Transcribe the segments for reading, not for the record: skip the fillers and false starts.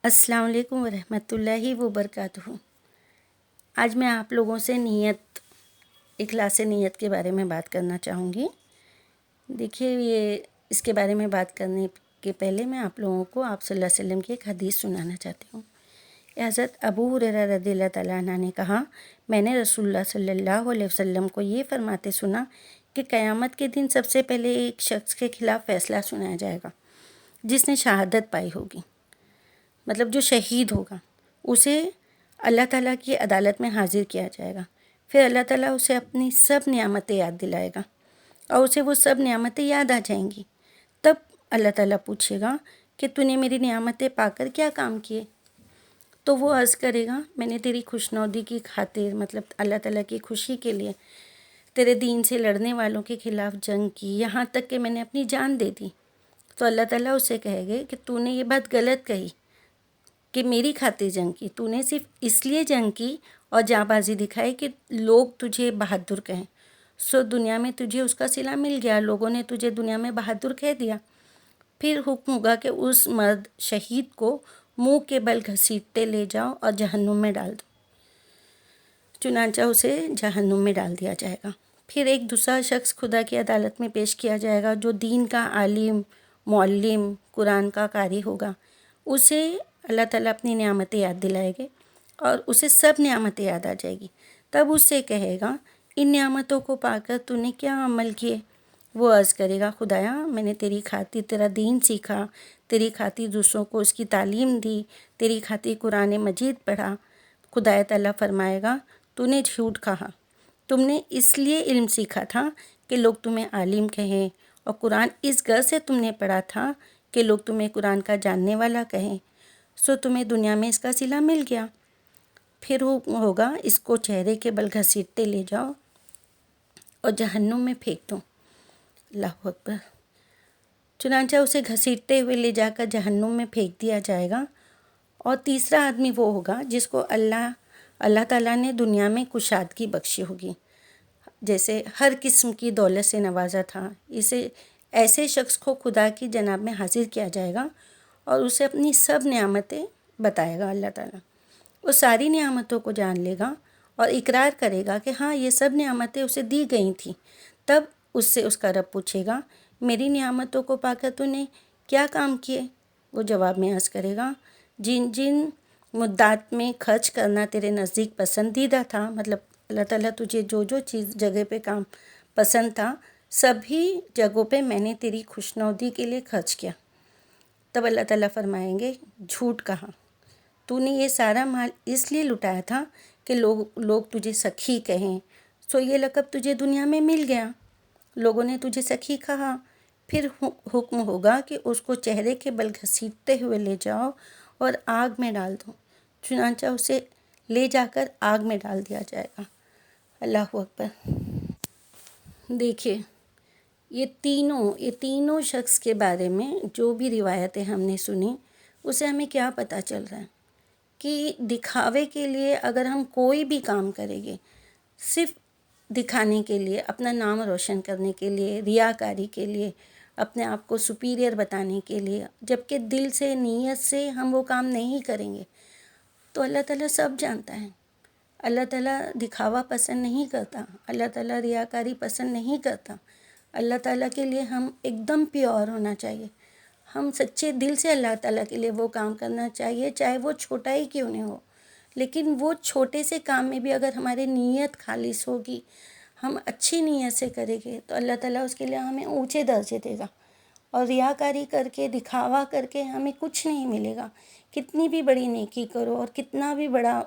السلام علیکم ورحمۃ اللہ وبرکاتہ۔ آج میں آپ لوگوں سے اخلاص نیت کے بارے میں بات کرنا چاہوں گی۔ دیکھیے، اس کے بارے میں بات کرنے کے پہلے میں آپ لوگوں کو آپ صلی اللہ علیہ وسلم کی ایک حدیث سنانا چاہتی ہوں۔ حضرت ابو ہریرہ رضی اللہ تعالیٰ عنہ نے کہا، میں نے رسول اللہ صلی اللہ علیہ وسلم کو یہ فرماتے سنا کہ قیامت کے دن سب سے پہلے ایک شخص کے خلاف فیصلہ سنایا جائے گا جس نے شہادت پائی ہوگی، مطلب جو شہید ہوگا، اسے اللہ تعالیٰ کی عدالت میں حاضر کیا جائے گا۔ پھر اللہ تعالیٰ اسے اپنی سب نعمتیں یاد دلائے گا اور اسے وہ سب نعمتیں یاد آ جائیں گی۔ تب اللہ تعالیٰ پوچھے گا کہ تو نے میری نعمتیں پا کر کیا کام کیے؟ تو وہ عرض کرے گا، میں نے تیری خوشنودی کی خاطر، مطلب اللہ تعالیٰ کی خوشی کے لیے تیرے دین سے لڑنے والوں کے خلاف جنگ کی، یہاں تک کہ میں نے اپنی جان دے دی۔ تو اللہ تعالیٰ اسے کہے گے کہ تو نے یہ بات غلط کہی کہ میری خاطر جنگ کی، تو نے صرف اس لیے جنگ کی اور جاں بازی دکھائی کہ لوگ تجھے بہادر کہیں، سو دنیا میں تجھے اس کا صلہ مل گیا، لوگوں نے تجھے دنیا میں بہادر کہہ دیا۔ پھر حکم ہوگا کہ اس مرد شہید کو منہ کے بل گھسیٹتے لے جاؤ اور جہنم میں ڈال دو۔ چنانچہ اسے جہنم میں ڈال دیا جائے گا۔ پھر ایک دوسرا شخص خدا کی عدالت میں پیش کیا جائے گا جو دین کا عالم، معلم، قرآن کا قاری ہوگا۔ اسے اللہ تعالیٰ اپنی نعمتیں یاد دلائے گے اور اسے سب نعمتیں یاد آ جائے گی۔ تب اس سے کہے گا، ان نعمتوں کو پا کر تو نے کیا عمل کیے؟ وہ عرض کرے گا، خدایا میں نے تیری خاطر تیرا دین سیکھا، تیری خاطر دوسروں کو اس کی تعلیم دی، تیری خاطر قرآن مجید پڑھا۔ خدا تعالیٰ فرمائے گا، تو نے جھوٹ کہا، تم نے اس لیے علم سیکھا تھا کہ لوگ تمہیں عالم کہیں، اور قرآن اس غرض سے تم نے پڑھا تھا کہ لوگ تمہیں قرآن کا جاننے والا کہیں، سو تمہیں دنیا میں اس کا صلہ مل گیا۔ پھر ہوگا، اس کو چہرے کے بل گھسیٹتے لے جاؤ اور جہنم میں پھینک دو۔ اللہ اکبر۔ چنانچہ اسے گھسیٹتے ہوئے لے جا کر جہنم میں پھینک دیا جائے گا۔ اور تیسرا آدمی وہ ہوگا جس کو اللہ تعالیٰ نے دنیا میں کشادگی بخشی ہوگی، جیسے ہر قسم کی دولت سے نوازا تھا، ایسے شخص کو خدا کی جناب میں حاضر کیا جائے گا اور اسے اپنی سب نعمتیں بتائے گا اللہ تعالیٰ۔ وہ ساری نعمتوں کو جان لے گا اور اقرار کرے گا کہ ہاں یہ سب نعمتیں اسے دی گئی تھیں۔ تب اس سے اس کا رب پوچھے گا، میری نعمتوں کو پا کر تو نے کیا کام کیے؟ وہ جواب میں عرض کرے گا، جن مدت میں خرچ کرنا تیرے نزدیک پسندیدہ تھا، مطلب اللہ تعالیٰ تجھے جو چیز جگہ پہ کام پسند تھا، سبھی جگہوں پہ میں نے تیری خوشنودی کے لیے خرچ کیا۔ تب اللہ تعالیٰ فرمائیں گے، جھوٹ کہا، تو نے یہ سارا مال اس لیے لٹایا تھا کہ لوگ تجھے سخی کہیں، سو یہ لقب تجھے دنیا میں مل گیا، لوگوں نے تجھے سخی کہا۔ پھر حکم ہوگا کہ اس کو چہرے کے بل گھسیٹتے ہوئے لے جاؤ اور آگ میں ڈال دو۔ چنانچہ اسے لے جا کر آگ میں ڈال دیا جائے گا۔ اللہ اکبر۔ دیکھیے، یہ تینوں شخص کے بارے میں جو بھی روایتیں ہم نے سنی، اسے ہمیں کیا پتہ چل رہا ہے کہ دکھاوے کے لیے اگر ہم کوئی بھی کام کریں گے، صرف دکھانے کے لیے، اپنا نام روشن کرنے کے لیے، ریاکاری کے لیے، اپنے آپ کو سپیریئر بتانے کے لیے، جبکہ دل سے، نیت سے ہم وہ کام نہیں کریں گے، تو اللہ تعالیٰ سب جانتا ہے۔ اللہ تعالیٰ دکھاوا پسند نہیں کرتا، اللہ تعالیٰ ریاکاری پسند نہیں کرتا۔ اللہ تعالیٰ کے لیے ہم ایک دم پیور ہونا چاہیے، ہم سچے دل سے اللہ تعالیٰ کے لیے وہ کام کرنا چاہیے، چاہے وہ چھوٹا ہی کیوں نہیں ہو، لیکن وہ چھوٹے سے کام میں بھی اگر ہماری نیت خالص ہوگی، ہم اچھی نیت سے کریں گے، تو اللہ تعالیٰ اس کے لیے ہمیں اونچے درجے دے گا۔ اور ریاکاری کر کے، دکھاوا کر کے ہمیں کچھ نہیں ملے گا۔ کتنی بھی بڑی نیکی کرو اور کتنا بھی بڑا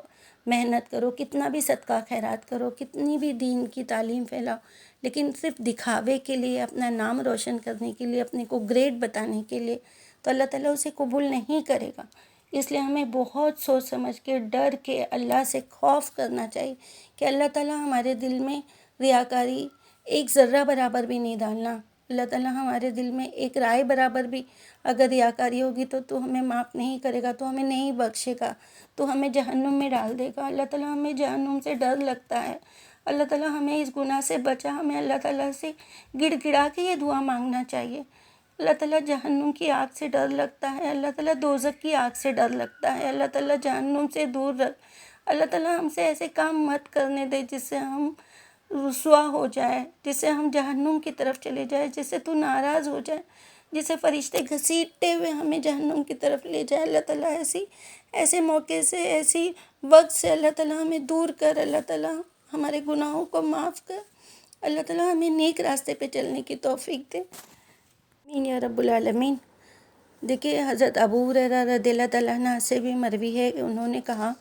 محنت کرو، کتنا بھی صدقہ خیرات کرو، کتنی بھی دین کی تعلیم پھیلاؤ، لیکن صرف دکھاوے کے لیے، اپنا نام روشن کرنے کے لیے، اپنے کو گریٹ بتانے کے لیے، تو اللہ تعالیٰ اسے قبول نہیں کرے گا۔ اس لیے ہمیں بہت سوچ سمجھ کے، ڈر کے، اللہ سے خوف کرنا چاہیے کہ اللہ تعالیٰ ہمارے دل میں ریاکاری ایک ذرہ برابر بھی نہیں ڈالنا۔ اللہ تعالیٰ ہمارے دل میں ایک رائے برابر بھی اگر ریاکاری ہوگی تو ہمیں معاف نہیں کرے گا، تو ہمیں نہیں بخشے گا، تو ہمیں جہنم میں ڈال دے گا۔ اللہ تعالیٰ ہمیں جہنم سے ڈر لگتا ہے۔ اللہ تعالیٰ ہمیں اس گناہ سے بچا۔ ہمیں اللہ تعالیٰ سے گڑ گڑا کے یہ دعا مانگنا چاہیے اللہ تعالیٰ جہنم کی آگ سے ڈر لگتا ہے، اللہ تعالیٰ دوزخ کی آگ سے ڈر لگتا ہے، اللہ تعالیٰ جہنم سے دور رکھ، اللہ تعالیٰ ہم سے ایسے کام مت کرنے دے جس سے ہم رسوا ہو جائے، جس سے ہم جہنم کی طرف چلے جائے، جس سے تو ناراض ہو جائے، جس سے فرشتے گھسیٹتے ہوئے ہمیں جہنم کی طرف لے جائے۔ اللہ تعالیٰ ایسے موقع سے، ایسی وقت سے اللہ تعالیٰ ہمیں دور کر، اللہ تعالیٰ ہمارے گناہوں کو معاف کر، اللہ تعالیٰ ہمیں نیک راستے پہ چلنے کی توفیق دے، آمین یا رب العالمین۔ دیکھیے حضرت ابو ہریرہ رضی اللہ تعالیٰ عنہ سے بھی مروی ہے کہ انہوں نے کہا،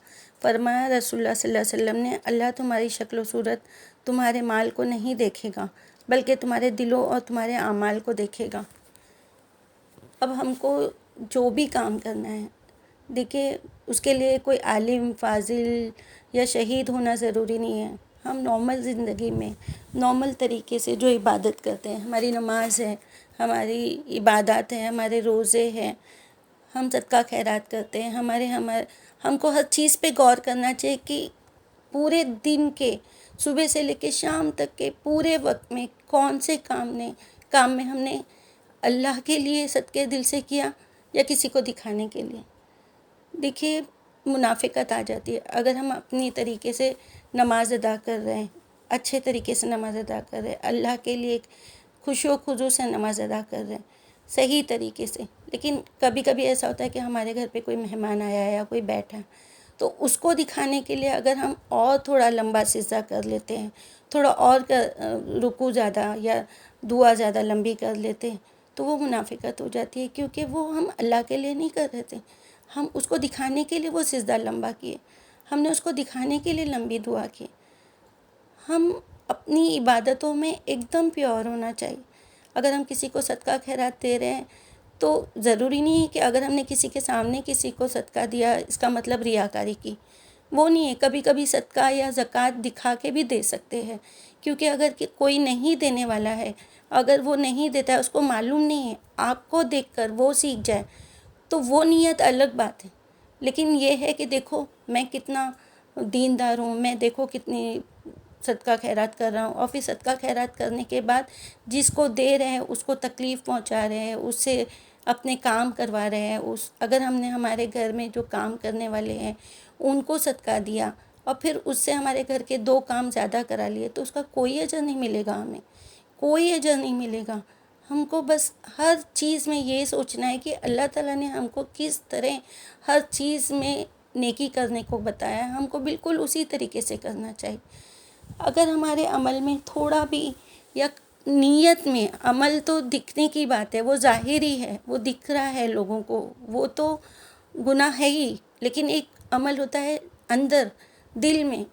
فرمایا رسول اللہ صلی اللہ علیہ وسلم نے، اللہ تمہاری شکل و صورت، تمہارے مال کو نہیں دیکھے گا، بلکہ تمہارے دلوں اور تمہارے اعمال کو دیکھے گا۔ اب ہم کو جو بھی کام کرنا ہے، دیکھیے اس کے لیے کوئی عالم، فاضل یا شہید ہونا ضروری نہیں ہے۔ ہم نارمل زندگی میں نارمل طریقے سے جو عبادت کرتے ہیں، ہماری نماز ہے، ہماری عبادات ہیں، ہمارے روزے ہیں، ہم صدقہ خیرات کرتے ہیں، ہم کو ہر چیز پہ غور کرنا چاہیے کہ پورے دن کے، صبح سے لے کے شام تک کے پورے وقت میں کون سے کام میں ہم نے اللہ کے لیے صدقے دل سے کیا یا کسی کو دکھانے کے لیے۔ دیکھیے منافقت آ جاتی ہے اگر ہم اپنی طریقے سے نماز ادا کر رہے ہیں، اچھے طریقے سے نماز ادا کر رہے ہیں، اللہ کے لیے خوشی و خضوع سے نماز ادا کر رہے ہیں صحیح طریقے سے، لیکن کبھی کبھی ایسا ہوتا ہے کہ ہمارے گھر پہ کوئی مہمان آیا ہے یا کوئی بیٹھا ہے، تو اس کو دکھانے کے لیے اگر ہم اور تھوڑا لمبا سجدہ کر لیتے ہیں، تھوڑا اور رکوع زیادہ یا دعا زیادہ لمبی کر لیتے ہیں، تو وہ منافقت ہو جاتی ہے، کیونکہ وہ ہم اللہ کے لیے نہیں کر رہے تھے، ہم اس کو دکھانے کے لیے وہ سجدہ لمبا کیے، ہم نے اس کو دکھانے کے لیے لمبی دعا کی۔ ہم اپنی عبادتوں میں ایک دم پیور ہونا چاہیے۔ اگر ہم کسی کو صدقہ خیرات دے رہے ہیں تو ضروری نہیں ہے کہ اگر ہم نے کسی کے سامنے کسی کو صدقہ دیا اس کا مطلب ریاکاری کی، وہ نہیں ہے۔ کبھی کبھی صدقہ یا زکوٰۃ دکھا کے بھی دے سکتے ہیں، کیونکہ اگر کوئی نہیں دینے والا ہے، اگر وہ نہیں دیتا ہے، اس کو معلوم نہیں ہے، آپ کو دیکھ کر وہ سیکھ جائے تو وہ نیت الگ بات ہے، لیکن یہ ہے کہ دیکھو میں کتنا دیندار ہوں، میں دیکھو کتنی صدقہ خیرات کر رہا ہوں، اور پھر صدقہ خیرات کرنے کے بعد جس کو دے رہے ہیں اس کو تکلیف پہنچا رہے ہیں، اس سے اپنے کام کروا رہے ہیں، اگر ہم نے ہمارے گھر میں جو کام کرنے والے ہیں ان کو صدقہ دیا اور پھر اس سے ہمارے گھر کے 2 کام زیادہ کرا لیے، تو اس کا کوئی اجر نہیں ملے گا، ہمیں کوئی اجر نہیں ملے گا۔ ہم کو بس ہر چیز میں یہ سوچنا ہے کہ اللہ تعالیٰ نے ہم کو کس طرح ہر چیز میں نیکی کرنے کو بتایا ہے، ہم کو بالکل اسی طریقے سے کرنا چاہیے۔ اگر ہمارے عمل میں تھوڑا بھی یا نیت میں، عمل تو دکھنے کی بات ہے، وہ ظاہری ہے، وہ دکھ رہا ہے لوگوں کو، وہ تو گناہ ہے ہی، لیکن ایک عمل ہوتا ہے اندر دل میں،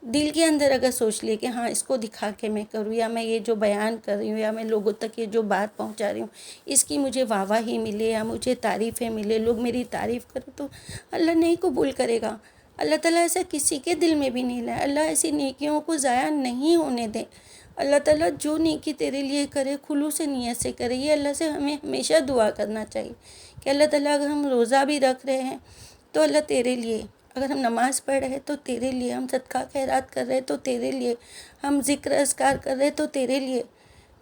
دل کے اندر اگر سوچ لے کہ ہاں اس کو دکھا کے میں کروں، یا میں یہ جو بیان کر رہی ہوں یا میں لوگوں تک یہ جو بات پہنچا رہی ہوں اس کی مجھے واہ واہی ملے یا مجھے تعریفیں ملے، لوگ میری تعریف کریں، تو اللہ نہیں قبول کرے گا۔ اللہ تعالیٰ ایسا کسی کے دل میں بھی نہیں لائے، اللہ ایسی نیکیوں کو ضائع نہیں ہونے دے۔ اللہ تعالیٰ جو نیکی تیرے لیے کرے خلوص نیت سے کرے، یہ اللہ سے ہمیں ہمیشہ دعا کرنا چاہیے کہ اللہ تعالیٰ اگر ہم روزہ بھی رکھ رہے ہیں تو اللہ تیرے لیے، اگر ہم نماز پڑھ رہے ہیں تو تیرے لیے، ہم صدقہ خیرات کر رہے ہیں تو تیرے لیے، ہم ذکر اذکار کر رہے ہیں تو تیرے لیے۔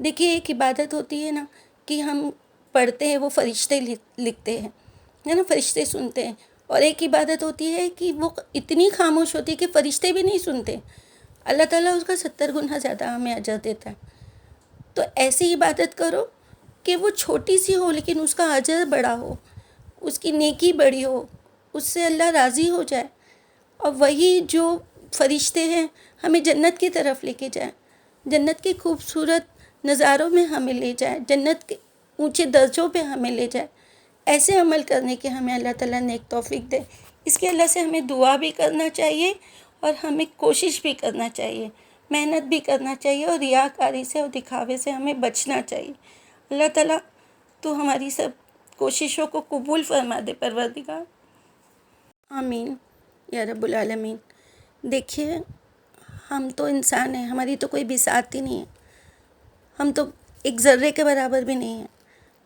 دیکھیے ایک عبادت ہوتی ہے نا کہ ہم پڑھتے ہیں، وہ فرشتے لکھتے ہیں، ہے نا، فرشتے سنتے ہیں، اور ایک عبادت ہوتی ہے کہ وہ اتنی خاموش ہوتی ہے کہ فرشتے بھی نہیں سنتے، اللہ تعالیٰ اس کا 70 گنا زیادہ ہمیں اجر دیتا ہے۔ تو ایسی عبادت کرو کہ وہ چھوٹی سی ہو لیکن اس کا اجر بڑا ہو، اس کی نیکی بڑی ہو، اس سے اللہ راضی ہو جائے، اور وہی جو فرشتے ہیں ہمیں جنت کی طرف لے کے جائیں، جنت کے خوبصورت نظاروں میں ہمیں لے جائے، جنت کے اونچے درجوں پہ ہمیں لے جائے۔ ایسے عمل کرنے کے ہمیں اللہ تعالیٰ نے ایک توفیق دے، اس کے اللہ سے ہمیں دعا بھی کرنا چاہیے اور ہمیں کوشش بھی کرنا چاہیے، محنت بھی کرنا چاہیے، اور ریاکاری سے اور دکھاوے سے ہمیں بچنا چاہیے۔ اللہ تعالیٰ تو ہماری سب کوششوں کو قبول فرما دے پروردگار، آمین یا رب العالمین۔ دیکھیے ہم تو انسان ہیں، ہماری تو کوئی بساط ہی نہیں ہے، ہم تو ایک ذرے کے برابر بھی نہیں ہیں۔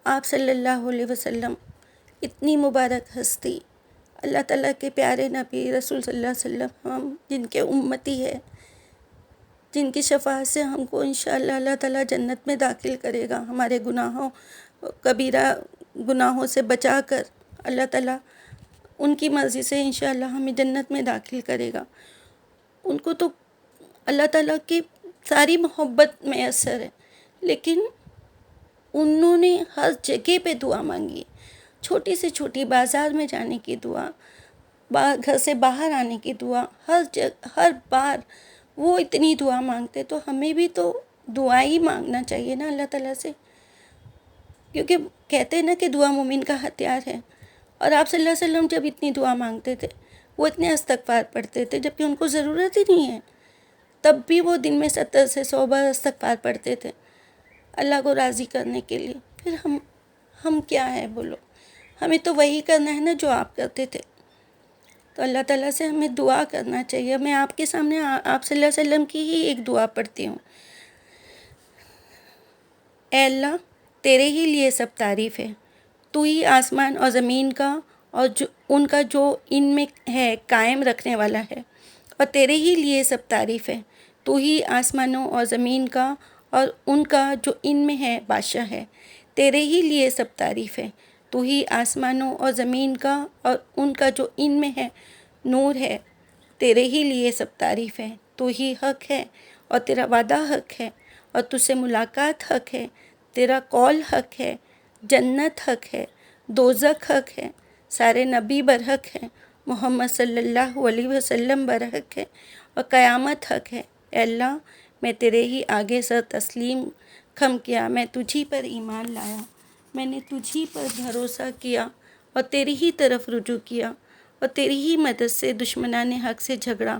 آپ صلی اللہ علیہ وسلم اتنی مبارک ہستی، اللہ تعالیٰ کے پیارے نبی رسول صلی اللہ علیہ وسلم، ہم جن کے امتی ہے، جن کی شفاعت سے ہم کو انشاءاللہ اللہ تعالیٰ جنت میں داخل کرے گا، ہمارے گناہوں کبیرہ گناہوں سے بچا کر اللہ تعالیٰ ان کی مرضی سے انشاءاللہ ہمیں جنت میں داخل کرے گا۔ ان کو تو اللہ تعالیٰ کی ساری محبت میسر ہے، لیکن انہوں نے ہر جگہ پہ دعا مانگی، چھوٹی سے چھوٹی بازار میں جانے کی دعا، گھر سے باہر آنے کی دعا، ہر بار وہ اتنی دعا مانگتے، تو ہمیں بھی تو دعا ہی مانگنا چاہیے نا اللہ تعالیٰ سے، کیونکہ کہتے ہیں نا کہ دعا مومن کا ہتھیار ہے۔ اور آپ صلی اللہ علیہ وسلم جب اتنی دعا مانگتے تھے، وہ اتنے استغفار پڑھتے تھے جبکہ ان کو ضرورت ہی نہیں ہے، تب بھی وہ دن میں 70 سے 100 بار استغفار پڑھتے تھے اللہ کو راضی کرنے کے لیے۔ پھر ہم کیا ہے بولو، ہمیں تو وہی کرنا ہے نا جو آپ کرتے تھے۔ تو اللہ تعالیٰ سے ہمیں دعا کرنا چاہیے۔ میں آپ کے سامنے آپ صلی اللہ علیہ وسلم کی ہی ایک دعا پڑھتی ہوں۔ اے اللہ، تیرے ہی لیے سب تعریف ہے، تو ہی آسمان اور زمین کا اور ان کا جو ان میں ہے قائم رکھنے والا ہے، اور تیرے ہی لیے سب تعریف ہے، تو ہی آسمانوں اور زمین کا اور ان کا جو ان میں ہے بادشاہ ہے۔ تیرے ہی لیے سب تعریف ہے، تو ہی آسمانوں اور زمین کا اور ان کا جو ان میں ہے نور ہے۔ تیرے ہی لیے سب تعریف ہے، تو ہی حق ہے اور تیرا وعدہ حق ہے، اور تجھ سے ملاقات حق ہے، تیرا قول حق ہے، جنت حق ہے، دوزخ حق ہے، سارے نبی برحق ہیں، محمد صلی اللہ علیہ وسلم برحق ہے، اور قیامت حق ہے۔ اے اللہ، میں تیرے ہی آگے سر تسلیم خم کیا، میں تجھی پر ایمان لایا، میں نے تجھی پر بھروسہ کیا اور تیری ہی طرف رجوع کیا، اور تیری ہی مدد سے دشمنان حق سے جھگڑا،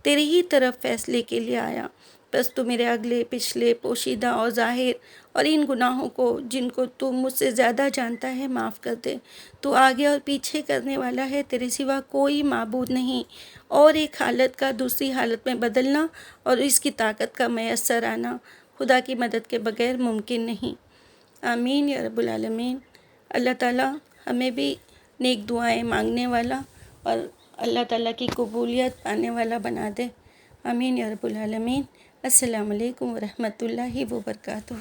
تیری ہی طرف فیصلے کے لیے آیا۔ بس تو میرے اگلے پچھلے پوشیدہ اور ظاہر اور ان گناہوں کو جن کو تو مجھ سے زیادہ جانتا ہے معاف کر دے۔ تو آگے اور پیچھے کرنے والا ہے، تیرے سوا کوئی معبود نہیں، اور ایک حالت کا دوسری حالت میں بدلنا اور اس کی طاقت کا میسر آنا خدا کی مدد کے بغیر ممکن نہیں۔ آمین یا رب العالمین۔ اللہ تعالیٰ ہمیں بھی نیک دعائیں مانگنے والا اور اللہ تعالیٰ کی قبولیت پانے والا بنا دے۔ آمین یا رب العالمین۔ السلام علیکم ورحمۃ اللہ وبرکاتہ۔